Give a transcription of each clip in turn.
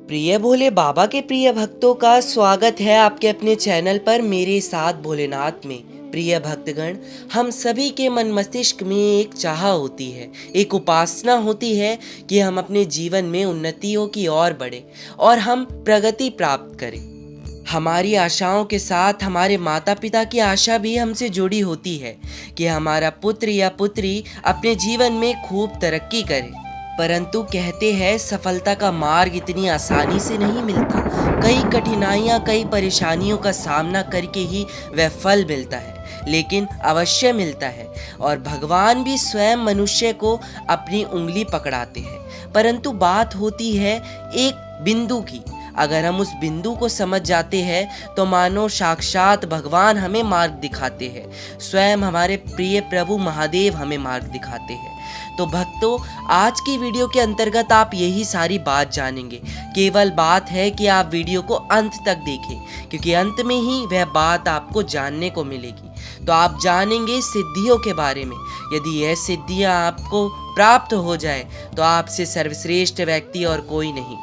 प्रिय भोले बाबा के प्रिय भक्तों का स्वागत है आपके अपने चैनल पर मेरे साथ भोलेनाथ में। प्रिय भक्तगण, हम सभी के मन मस्तिष्क में एक चाह होती है, एक उपासना होती है कि हम अपने जीवन में उन्नतियों की ओर बढ़े और हम प्रगति प्राप्त करें। हमारी आशाओं के साथ हमारे माता पिता की आशा भी हमसे जुड़ी होती है कि हमारा पुत्र या पुत्री अपने जीवन में खूब तरक्की करे। परंतु कहते हैं सफलता का मार्ग इतनी आसानी से नहीं मिलता। कई कठिनाइयाँ, कई परेशानियों का सामना करके ही वह फल मिलता है, लेकिन अवश्य मिलता है। और भगवान भी स्वयं मनुष्य को अपनी उंगली पकड़ाते हैं। परंतु बात होती है एक बिंदु की। अगर हम उस बिंदु को समझ जाते हैं तो मानो साक्षात भगवान हमें मार्ग दिखाते हैं, स्वयं हमारे प्रिय प्रभु महादेव हमें मार्ग दिखाते हैं। तो भक्तों, आज की वीडियो के अंतर्गत आप यही सारी बात जानेंगे। केवल बात है कि आप वीडियो को अंत तक देखें, क्योंकि अंत में ही वह बात आपको जानने को मिलेगी। तो आप जानेंगे सिद्धियों के बारे में। यदि यह सिद्धियां आपको प्राप्त हो जाए तो आपसे सर्वश्रेष्ठ व्यक्ति और कोई नहीं।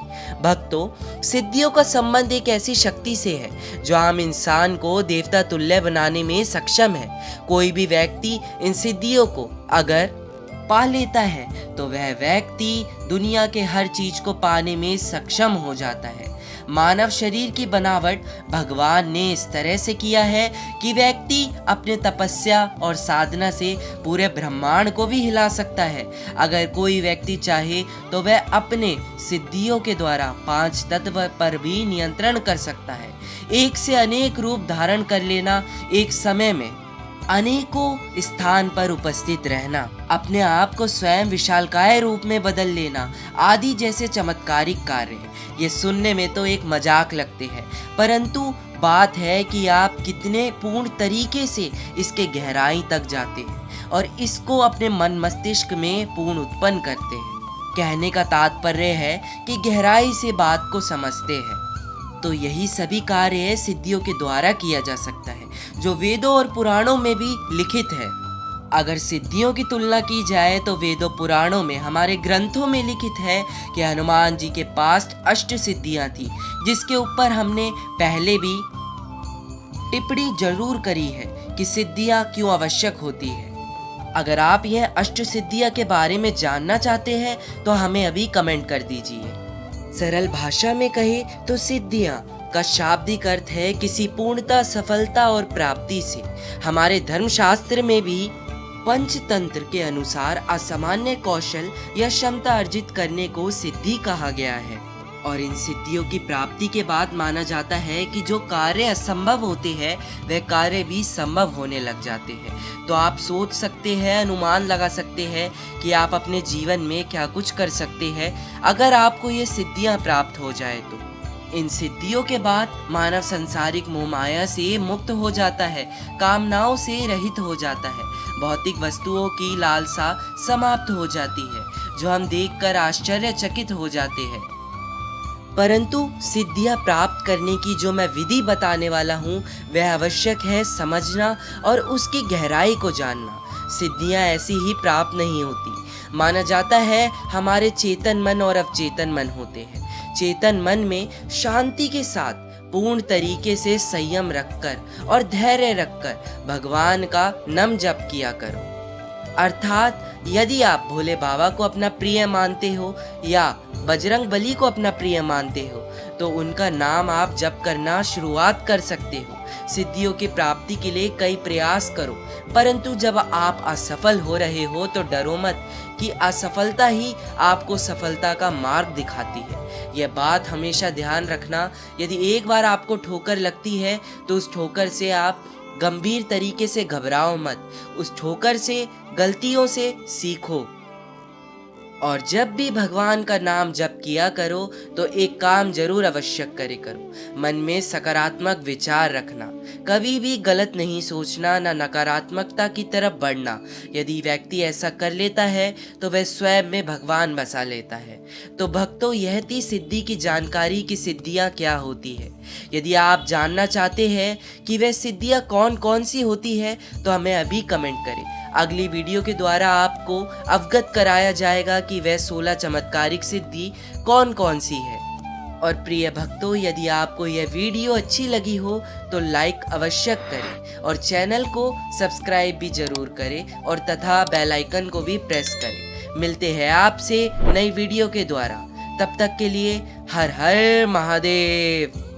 भक्तों, सिद्धियों का संबंध एक ऐसी शक्ति से है जो आम इंसान को देवता तुल्य बनाने में सक्षम है। कोई भी व्यक्ति इन सिद्धियों को अगर पा लेता है तो वह व्यक्ति दुनिया के हर चीज को पाने में सक्षम हो जाता है। मानव शरीर की बनावट भगवान ने इस तरह से किया है कि व्यक्ति अपने तपस्या और साधना से पूरे ब्रह्मांड को भी हिला सकता है। अगर कोई व्यक्ति चाहे तो वह अपने सिद्धियों के द्वारा 5 तत्व पर भी नियंत्रण कर सकता है। एक से अनेक रूप धारण कर लेना, एक समय में अनेकों स्थान पर उपस्थित रहना, अपने आप को स्वयं विशालकाय रूप में बदल लेना आदि जैसे चमत्कारिक कार्य हैं। ये सुनने में तो एक मजाक लगते हैं, परंतु बात है कि आप कितने पूर्ण तरीके से इसके गहराई तक जाते हैं और इसको अपने मन मस्तिष्क में पूर्ण उत्पन्न करते हैं। कहने का तात्पर्य है कि गहराई से बात को समझते हैं। तो यही सभी कार्य सिद्धियों के द्वारा किया जा सकता है, जो वेदों और पुराणों में भी लिखित है। अगर सिद्धियों की तुलना की जाए तो वेदों पुराणों में, हमारे ग्रंथों में लिखित है कि हनुमान जी के पास 8 सिद्धियां थी, जिसके ऊपर हमने पहले भी टिप्पणी जरूर करी है कि सिद्धियां क्यों आवश्यक होती है। अगर आप यह 8 सिद्धियां के बारे में जानना चाहते हैं तो हमें अभी कमेंट कर दीजिए। सरल भाषा में कहे तो सिद्धियां का शाब्दिक अर्थ है किसी पूर्णता, सफलता और प्राप्ति से। हमारे धर्मशास्त्र में भी पंचतंत्र के अनुसार असामान्य कौशल या क्षमता अर्जित करने को सिद्धि कहा गया है। और इन सिद्धियों की प्राप्ति के बाद माना जाता है कि जो कार्य असंभव होते हैं वह कार्य भी संभव होने लग जाते हैं। तो आप सोच सकते हैं, अनुमान लगा सकते हैं कि आप अपने जीवन में क्या कुछ कर सकते हैं अगर आपको ये सिद्धियां प्राप्त हो जाए तो। इन सिद्धियों के बाद मानव सांसारिक मोह माया से मुक्त हो जाता है, कामनाओं से रहित हो जाता है, भौतिक वस्तुओं की लालसा समाप्त हो जाती है, जो हम देखकर आश्चर्यचकित हो जाते हैं। परंतु सिद्धियां प्राप्त करने की जो मैं विधि बताने वाला हूँ वह आवश्यक है समझना और उसकी गहराई को जानना। सिद्धियां ऐसी ही प्राप्त नहीं होती। माना जाता है हमारे चेतन मन और अवचेतन मन होते हैं। चेतन मन में शांति के साथ पूर्ण तरीके से संयम रखकर और धैर्य रखकर भगवान का नाम जप किया करो। अर्थात यदि आप भोले बाबा को अपना प्रिय मानते हो या बजरंग बली को अपना प्रिय मानते हो तो उनका नाम आप जप करना शुरुआत कर सकते हो। सिद्धियों की प्राप्ति के लिए कई प्रयास करो, परंतु जब आप असफल हो रहे हो तो डरो मत कि असफलता ही आपको सफलता का मार्ग दिखाती है। यह बात हमेशा ध्यान रखना। यदि एक बार आपको ठोकर लगती है तो उस ठोकर से आप गंभीर तरीके से घबराओ मत। उस ठोकर से, गलतियों से सीखो। और जब भी भगवान का नाम जप किया करो तो एक काम जरूर अवश्यक करे करो। मन में सकारात्मक विचार रखना, कभी भी गलत नहीं सोचना, न नकारात्मकता की तरफ बढ़ना। यदि व्यक्ति ऐसा कर लेता है तो वह स्वयं में भगवान बसा लेता है। तो भक्तों, यह थी सिद्धि की जानकारी कि सिद्धियां क्या होती है। यदि आप जानना चाहते हैं कि वह सिद्धियां कौन कौन सी होती है तो हमें अभी कमेंट करें। अगली वीडियो के द्वारा आपको अवगत कराया जाएगा कि वह 16 चमत्कारिक सिद्धि कौन कौन सी है। और प्रिय भक्तों, यदि आपको यह वीडियो अच्छी लगी हो तो लाइक अवश्य करें और चैनल को सब्सक्राइब भी जरूर करें और तथा बेल आइकन को भी प्रेस करें। मिलते हैं आपसे नई वीडियो के द्वारा। तब तक के लिए हर हर महादेव।